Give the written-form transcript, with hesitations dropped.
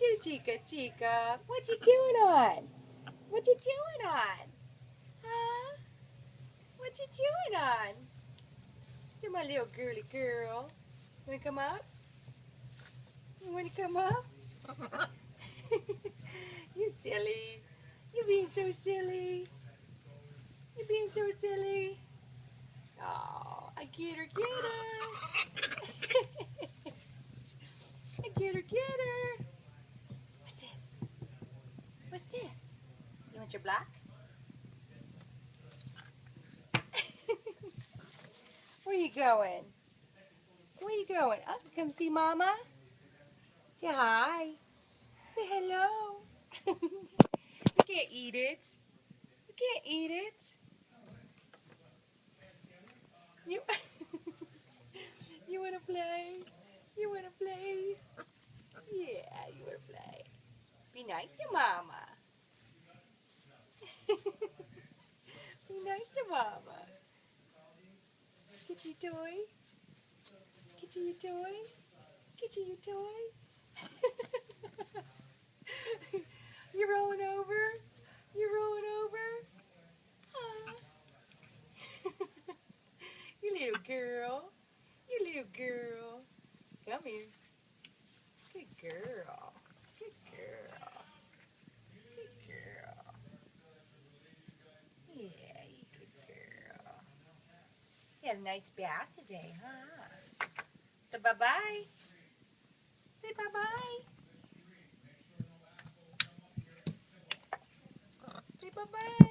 you, Chica, Chica? What you doing on? What you doing on? Huh? What you doing on? You're my little girly girl. You wanna come up? You wanna come up? You silly. You're being so silly. You're being so silly. Oh, I get her, get her. I get her, get her. What's this? What's this? You want your block? Where you going? Where you going? Oh, come see Mama. Say hi. Say hello. You can't eat it. You can't eat it. You you wanna play? You wanna play? Yeah, you wanna play. Be nice to Mama. Be nice to Mama. Get you a toy. Get you a toy. Get you a toy. You rolling over? You rolling over? Huh? You little girl. You little girl. Come here. Good girl. Good girl. Good girl. Yeah, you good girl. You had a nice bath today, huh? So bye-bye. Say bye-bye. Say bye-bye.